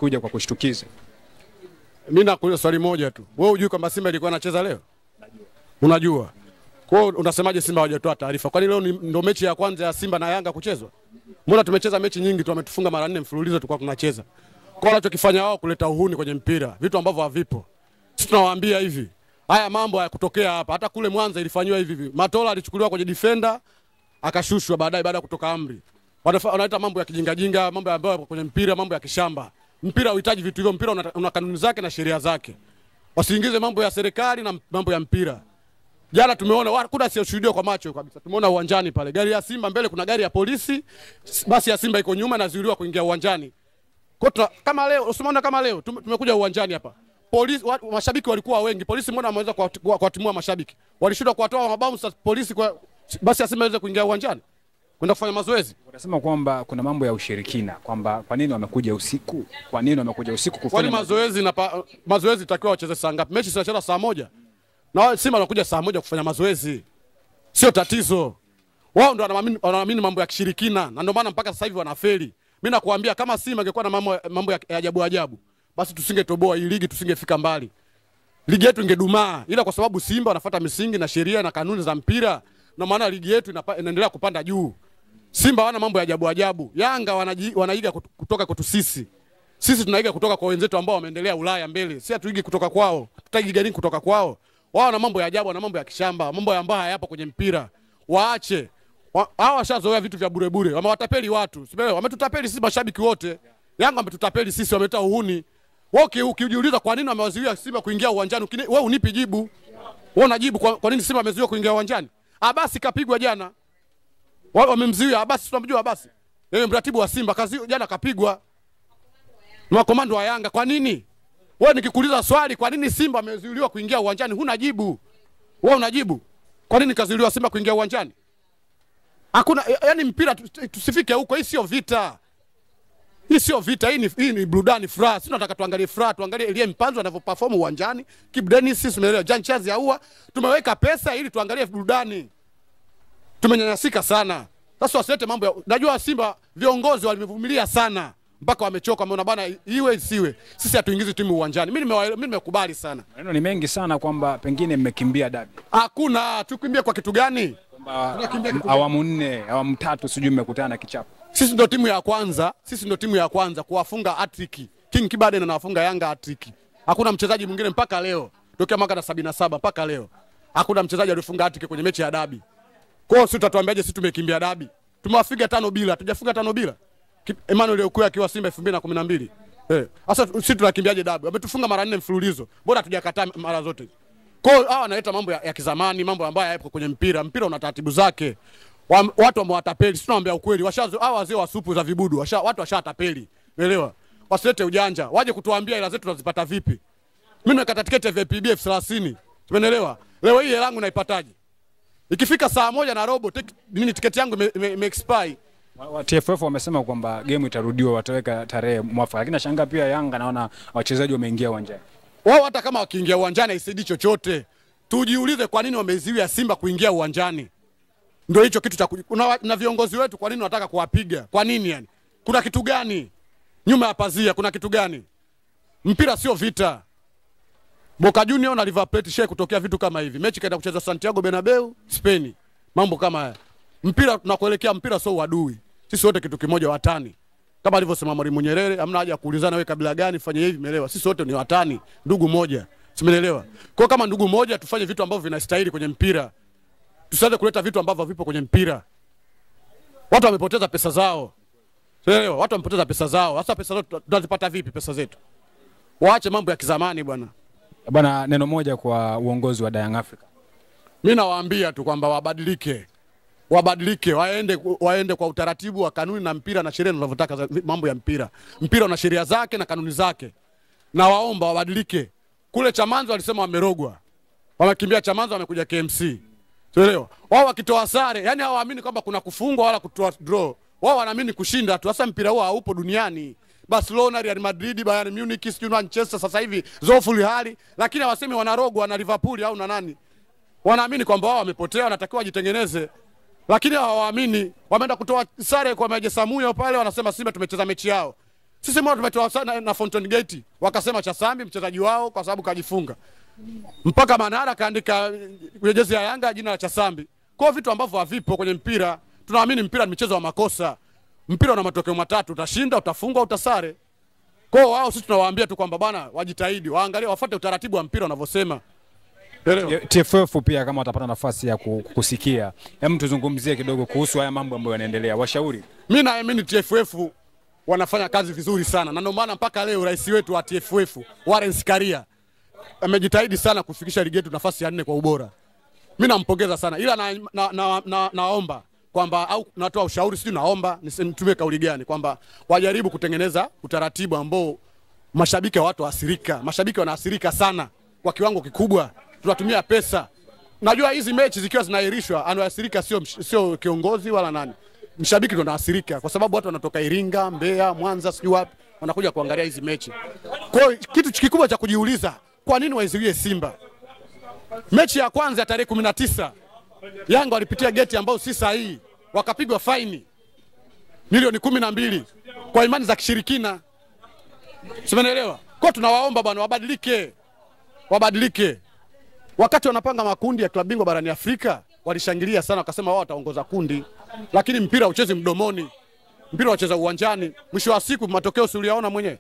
imekuja kwa kushtukiza. Mimi nakuuliza swali moja tu. Wewe hujui kwamba Simba ilikuwa inacheza leo? Najua. Unajua. Kwa hiyo unasemaje Simba hawajatoa taarifa? Kwani leo ndio mechi ya kwanza ya Simba na Yanga kuchezwa? Mbona tumecheza mechi nyingi tu, wametufunga mara 4 mfululizo tulikuwa tunacheza. Kwa wanachokifanya wao kuleta uhuni kwenye mpira, vitu ambavyo havipo. Sisi tunawaambia hivi, haya mambo hayakutokea hapa. Hata kule Mwanza ilifanywa hivi. Matola alichukuliwa kwenye defender akashushwa baada ya kutoka amri. Wanaita mambo ya kijinga, mambo ambayo kwenye mpira, mambo ya kishamba. Mpira unahitaji vitu hivyo, mpira una kanuni zake na sheria zake. Wasiingize mambo ya serikali na mambo ya mpira. Jana tumeona kuna sio kwa macho kabisa. Tumeona uwanjani pale gari ya Simba mbele, kuna gari ya polisi, basi ya Simba iko nyuma na zuiliwa kuingia uwanjani. Kwa kama leo, usimuona kama leo tumekuja uwanjani hapa. Polisi mashabiki walikuwa wengi. Polisi mbona wameweza kuwatimua mashabiki? Walishindwa kuwatoa mabamu polisi kwa basi ya Simba iweze kuingia uwanjani kwenda kufanya mazoezi. Wanasema kwamba kuna mambo ya ushirikina, kwamba kwa nini wamekuja usiku? Kwa nini wamekuja usiku kufanya mazoezi? Na mazoezi takiwa wacheze saa ngapi? Mechi zinacheza saa 1. Na Simba wanakuja saa 1 kufanya mazoezi. Sio tatizo. Wao ndio wanaamini mambo ya kishirikina na ndio maana mpaka sasa hivi wanafeli. Mimi nakuambia kama Simba ingekuwa na mambo ya ajabu, basi tusingetoboa hii ligi, tusingefika mbali. Ligi yetu ingedumaa, ila kwa sababu Simba wanafuata misingi na sheria na kanuni za mpira, na maana ligi yetu inaendelea kupanda juu. Simba wana mambo ya ajabu. Yanga wanaiga kutoka kwetu sisi. Sisi tunaiga kutoka kwa wenzetu ambao wameendelea Ulaya mbele. Sisi hatuigi kutoka kwao. Tutaiga nini kutoka kwao? Wao wana mambo ya ajabu na mambo ya kishamba, mambo ambayo hayapo kwenye mpira. Waache. Hao washazoea vitu vya bure. Wamewatapeli watu. Simeelewa, wametutapeli sisi mashabiki wote. Yanga wametutapeli sisi, wameleta uhuni. Wao ukijiuliza kwa nini wamewazuia Simba kuingia uwanjani, wewe unipi jibu. Wewe unajibu kwa nini Simba amezuia kuingia uwanjani? Abasi kapigwa jana. Wao wamemzuia Abasi, tunamjua Abasi. Yeye mratibu wa Simba kazi jana kapigwa. Ni komando wa Yanga. Kwa nini? Wewe nikikuuliza swali kwa nini Simba amezuiliwa kuingia uwanjani, huna jibu. Wewe unajibu. Kwa nini kazuiliwa Simba kuingia uwanjani? Hakuna, yani mpira tusifike huko, hii sio vita. Hii sio vita, hii ni burudani, furaha. Sisi tunataka tuangalie furaha, tuangalie Elie Mpanzu anavyoperform uwanjani. Kibu Denis sisi tumeelewa, Jean Charles Ahoua, tumeweka pesa ili tuangalie burudani. Tumenyanyasika sana. Sasa wasilete mambo ya, najua Simba viongozi walivumilia sana mpaka wamechoka, wameona bana iwe isiwe. Sisi hatuingizi timu uwanjani. Mimi nimekubali sana. Maneno ni mengi sana kwamba pengine mmekimbia dabi. Hakuna, tukimbia kwa kitu gani? Awamu 4, awamu 3 sijui mmekutana na kichapo. Sisi ndio timu ya kwanza, kuwafunga hat-trick. King Kibade na anawafunga Yanga hat-trick. Hakuna mchezaji mwingine mpaka leo, tokea mwaka 77 mpaka leo. Hakuna mchezaji aliyefunga hat-trick kwenye mechi ya dabi. Kwa hiyo sisi tutatuambiaje sisi tumekimbia dabi? Tumewafiga 5-0, tujafunga 5-0. Emmanuel Okuya akiwa Simba 2012. Sasa sisi tunakimbiaje dabi? Wametufunga mara 4 mfululizo. Bora hatujakataa mara zote. Kwa hiyo hawa wanaleta mambo ya kizamani, mambo ambayo hayapo kwenye mpira. Mpira una taratibu zake. Watu wamewatapeli, sisi tunawaambia ukweli. Hawa wazee wa supu za vibudu, watu washatapeli. Umeelewa? Wasilete ujanja. Waje kutuambia ila zetu tunazipata vipi? Mimi nakata tiketi ya VIP 30. Umeelewa? Leo hii hela yangu naipataje? Ikifika saa 1:15 tiketi yangu expire. TFF wamesema kwamba game itarudiwa, wataweka tarehe mwafaka. Lakini nashangaa pia Yanga naona wachezaji wameingia uwanjani. Wao hata kama wakiingia uwanjani haisaidii chochote. Tujiulize kwa nini wameziwia Simba kuingia uwanjani. Ndio hicho kitu cha na viongozi wetu kwa nini wanataka kuwapiga? Kwa nini yani? Kuna kitu gani? Nyuma ya pazia kuna kitu gani? Mpira sio vita. Boca Juniors na River Plate share kutokea vitu kama hivi. Mechi kaenda kucheza Santiago Bernabeu, Spain. Mambo kama haya. Mpira tunakoelekea, mpira sio uadui. Sisi wote kitu kimoja, watani. Kama alivyosema Mwalimu Nyerere, hamna haja kuulizana wewe kabila gani, fanye hivi, umeelewa? Sisi wote ni watani, ndugu moja. Simeelewa? Kwa kama ndugu moja tufanye vitu ambavyo vinastahili kwenye mpira. Tusianze kuleta vitu ambavyo vipo kwenye mpira. Watu wamepoteza pesa zao. Simeelewa? Watu wamepoteza pesa zao. Sasa pesa zetu tutazipata vipi pesa zetu? Waache mambo ya kizamani bwana. Bwana, neno moja kwa uongozi wa Young Africa. Mimi nawaambia tu kwamba wabadilike, waende kwa utaratibu wa kanuni na mpira na sheria zinavyotaka mambo ya mpira. Mpira una sheria zake na kanuni zake. Na waomba wabadilike. Kule Chamanzi walisema wamerogwa. Wamekimbia Chamanzi wamekuja KMC. Unaelewa? Wao wakitoa sare, yani hawaamini kwamba kuna kufungwa wala kutoa draw. Wao wanaamini kushinda tu. Sasa mpira huo haupo duniani. Barcelona, Real Madrid, Bayern Munich, Manchester sasa hivi zofu hali, lakini hawasemi wanarogwa na Liverpool au na nani. Wanaamini kwamba wao wamepotea, wanatakiwa wajitengeneze. Lakini hawaamini, wameenda kutoa sare kwa Meja Samuyo pale, wanasema Simba tumecheza mechi yao. Sisi mbona tumetoa sana na Fountain Gate wakasema Chasambi mchezaji wao kwa sababu kajifunga. Mpaka Manara kaandika kwenye jezi ya Yanga jina la Chasambi. Kwa vitu ambavyo havipo kwenye mpira. Tunaamini mpira ni mchezo wa makosa. Mpira una matokeo matatu, utashinda, utafungwa, utasare. Kwa wao sisi tunawaambia tu kwamba bana wajitahidi, waangalie wafuate utaratibu wa mpira unavyosema. TFF pia kama watapata nafasi ya kusikia. Hem, tuzungumzie kidogo kuhusu haya mambo ambayo yanaendelea. Washauri. Mimi naamini TFF wanafanya kazi vizuri sana. Na ndio maana mpaka leo rais wetu wa TFF, Wallace Karia, amejitahidi sana kufikisha ligi yetu nafasi ya 4 kwa ubora. Mimi nampongeza sana. Ila naomba kwamba au natoa ushauri, sio naomba nitumie kauli gani, kwamba wajaribu kutengeneza utaratibu ambao mashabiki wa watu waathirika. Mashabiki wanaathirika sana kwa kiwango kikubwa. Tunatumia pesa. Najua hizi mechi zikiwa zinaahirishwa, anaoathirika sio kiongozi wala nani. Mshabiki ndo anaathirika kwa sababu watu wanatoka Iringa, Mbeya, Mwanza, sijui wapi wanakuja kuangalia hizi mechi. Kwa hiyo kitu kikubwa cha kujiuliza, kwa nini waizuie Simba? Mechi ya kwanza ya tarehe 19 Yanga walipitia geti ambao si sahihi, wakapigwa faini milioni 12 kwa imani za kishirikina. Simeelewa. Kwa tunawaomba bwana wabadilike. Wakati wanapanga makundi ya klabu bingwa barani Afrika, walishangilia sana wakasema wao wataongoza kundi. Lakini mpira ucheze mdomoni. Mpira wacheza uwanjani. Mwisho wa siku matokeo si uliyaona mwenyewe.